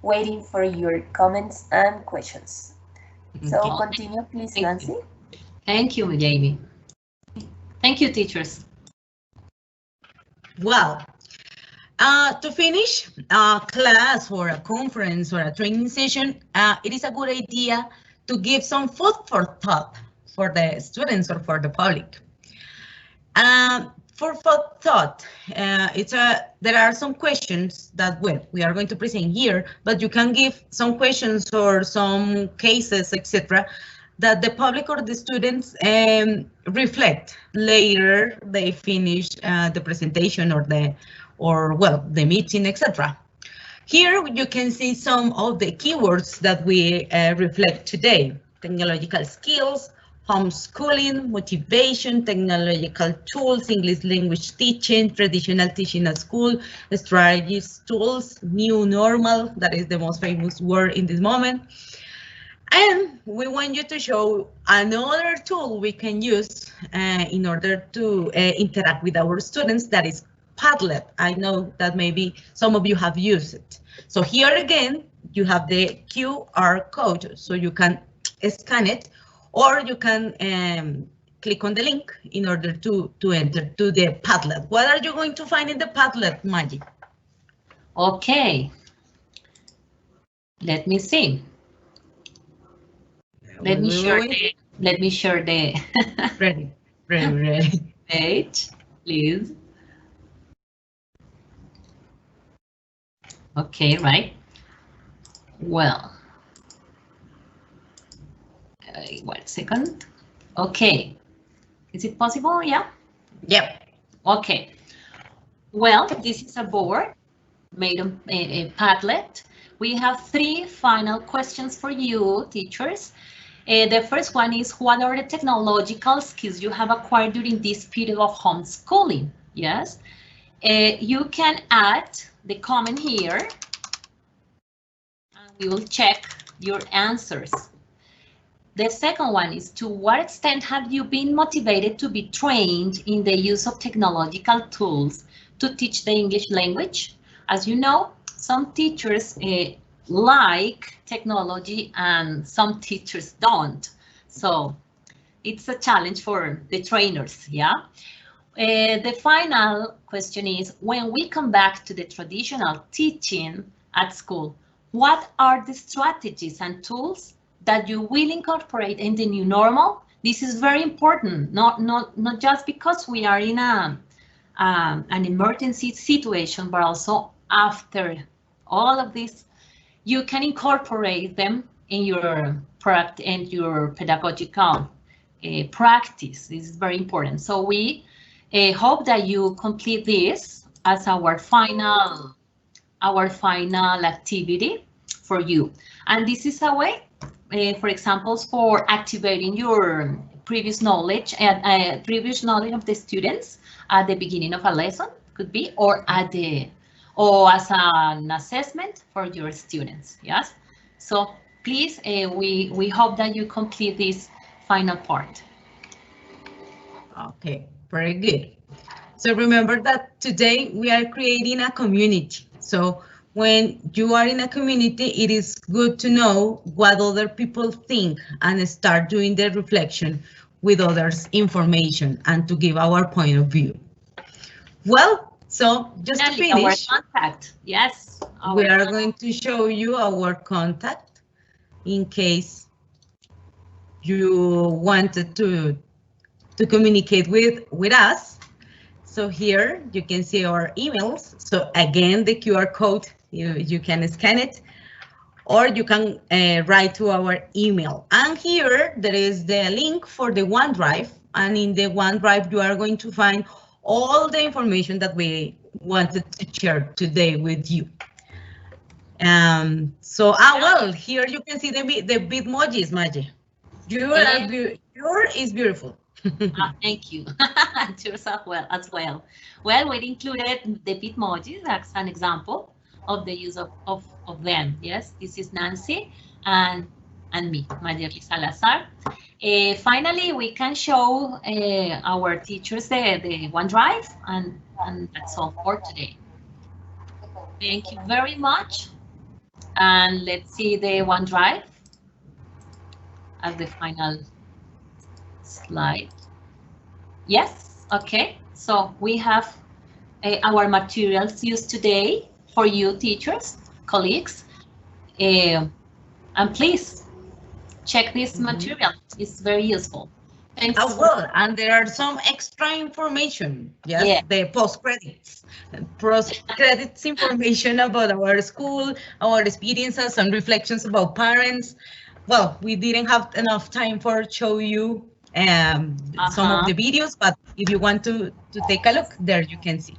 waiting for your comments and questions. So continue, please, Nancy. Thank you, Jamie. Thank you, teachers. well, to finish a class or a conference or a training session, it is a good idea to give some food for thought for the students or for the public. For thought, there are some questions that we are going to present here, but you can give some questions or some cases, etc., that the public or the students reflect later they finish the presentation or the meeting, etc. Here you can see some of the keywords that we reflect today: technological skills, homeschooling, motivation, technological tools, English language teaching, traditional teaching at school, strategies, tools, new normal, that is the most famous word in this moment. And we want you to show another tool we can use in order to interact with our students, that is Padlet. I know that maybe some of you have used it. So here again, you have the QR code, so you can scan it, or you can click on the link in order to enter to the Padlet. What are you going to find in the Padlet, Maggie? Okay. Let me see. Let me share the ready. page, please. Okay, right. Well, 1 second. Okay. Is it possible? Yeah. Yep. Okay. Well, this is a board made of a Padlet. We have 3 final questions for you, teachers. The first one is, what are the technological skills you have acquired during this period of homeschooling? Yes. You can add the comment here, and we will check your answers. The second one is, to what extent have you been motivated to be trained in the use of technological tools to teach the English language? As you know, some teachers like technology and some teachers don't. So it's a challenge for the trainers, yeah? The final question is, when we come back to the traditional teaching at school, what are the strategies and tools that you will incorporate in the new normal? This is very important, not just because we are in an emergency situation, but also after all of this, you can incorporate them in your pedagogical practice. This is very important. So we hope that you complete this as our final activity for you. And this is a way, for example, for activating your previous knowledge and previous knowledge of the students at the beginning of a lesson, could be, or as an assessment for your students. Yes. So please, we hope that you complete this final part. Okay, very good. So remember that today we are creating a community. So when you are in a community, it is good to know what other people think and start doing the reflection with others' information and to give our point of view. Well, so just to finish, our contact, yes. We are going to show you our contact in case you wanted to communicate with us. So here you can see our emails. So again, the QR code, you can scan it, or you can write to our email. And here there is the link for the OneDrive. And in the OneDrive, you are going to find all the information that we wanted to share today with you. Well, here you can see the Bitmojis, Maje. Your is beautiful. Thank you. Yours as well. Well, we included the Bitmojis as an example of the use of them. Yes, this is Nancy and me, Mayerly Salazar. Finally, we can show our teachers the OneDrive, and that's all for today. Thank you very much. And let's see the OneDrive as the final slide. Yes, okay. So we have our materials used today for you teachers, colleagues. And please check this material. It's very useful. Thanks. As well, and there are some extra information. Yes, yeah. The post-credits information about our school, our experiences and reflections about parents. Well, we didn't have enough time for show you some of the videos, but if you want to take a look, there you can see.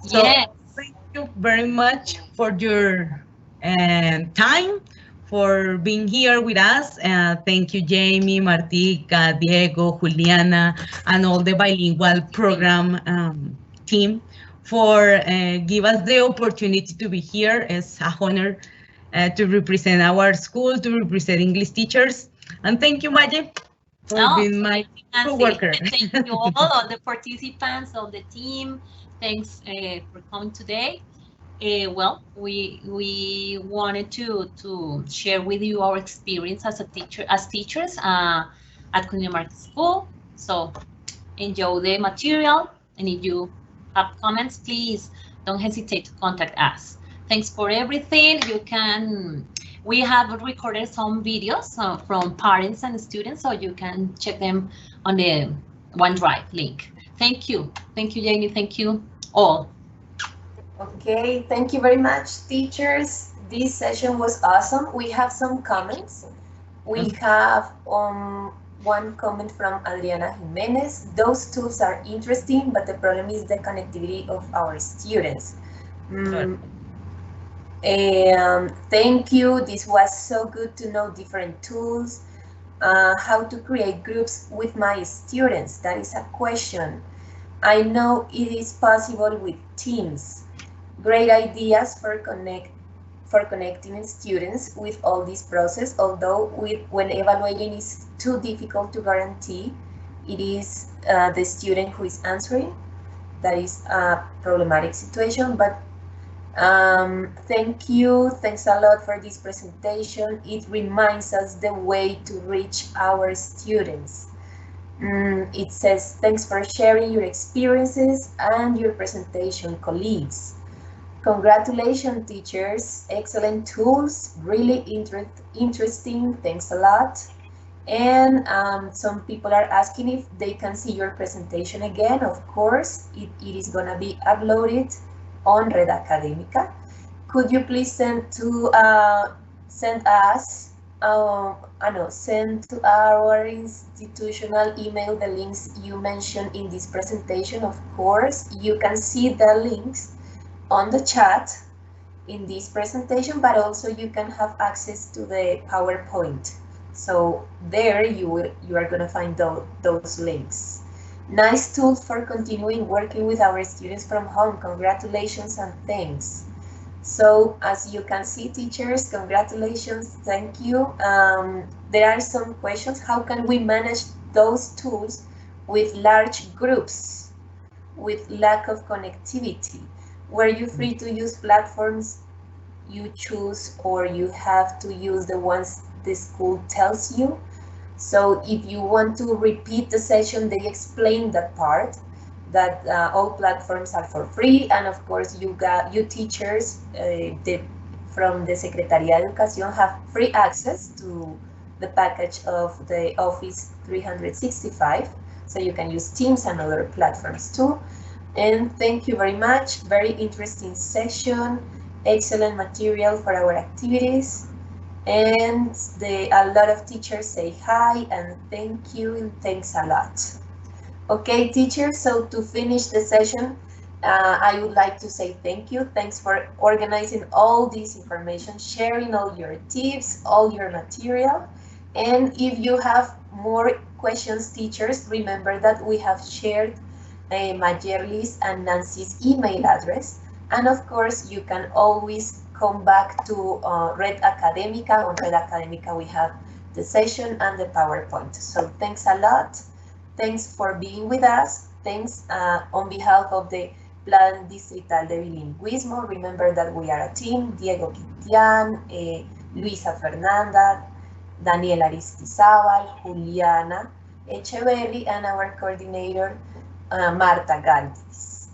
So yes. Thank you very much for your time, for being here with us. Thank you, Jamie, Martica, Diego, Juliana, and all the bilingual program team for give us the opportunity to be here. It's an honor to represent our school, to represent English teachers. And thank you, Maje, for being my co-worker. Thank you all the participants, all the team. Thanks for coming today. Well, we wanted to share with you our experience as teachers at Cundinamarca School. So enjoy the material, and if you have comments, please don't hesitate to contact us. Thanks for everything. We have recorded some videos from parents and students, so you can check them on the OneDrive link. Thank you, Jamie. Thank you all. Okay, thank you very much, teachers. This session was awesome. We have some comments. We have one comment from Adriana Jimenez. Those tools are interesting, but the problem is the connectivity of our students. Thank you. This was so good to know different tools. How to create groups with my students. That is a question. I know it is possible with Teams. Great ideas for connecting students with all this process, although when evaluating is too difficult to guarantee it is the student who is answering. That is a problematic situation, but thank you. Thanks a lot for this presentation. It reminds us the way to reach our students. It says, thanks for sharing your experiences and your presentation, colleagues. Congratulations, teachers. Excellent tools, really interesting. Thanks a lot. And some people are asking if they can see your presentation again. Of course, it is going to be uploaded on Red Académica. Could you please send to our institutional email the links you mentioned in this presentation? Of course, you can see the links on the chat in this presentation, but also you can have access to the PowerPoint. So there you are going to find those links. Nice tool for continuing working with our students from home. Congratulations and thanks. So as you can see, teachers, congratulations, thank you. There are some questions. How can we manage those tools with large groups? with lack of connectivity? Were you free to use platforms you choose, or you have to use the ones the school tells you? So if you want to repeat the session, they explain that part, that all platforms are for free, and of course you teachers from the Secretaría de Educación have free access to the package of the Office 365, so you can use Teams and other platforms too. And thank you very much. Very interesting session, excellent material for our activities. And a lot of teachers say hi and thank you and thanks a lot. Okay, teachers, so to finish the session, I would like to say thank you. Thanks for organizing all this information, sharing all your tips, all your material. And if you have more questions, teachers, remember that we have shared Mayerly's and Nancy's email address. And of course, you can always come back to Red Academica. On Red Academica, we have the session and the PowerPoint. So thanks a lot. Thanks for being with us. Thanks on behalf of the Plan Distrital de Bilingüismo. Remember that we are a team: Diego Quitian, Luisa Fernanda, Daniel Aristizábal, Juliana Echeverry, and our coordinator, Marta Galvis.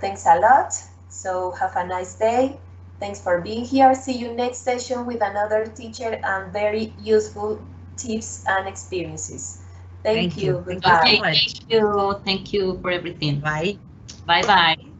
Thanks a lot. So have a nice day. Thanks for being here. See you next session with another teacher and very useful tips and experiences. Thank you. Goodbye. Thank you. Thank you for everything. Bye. Bye-bye.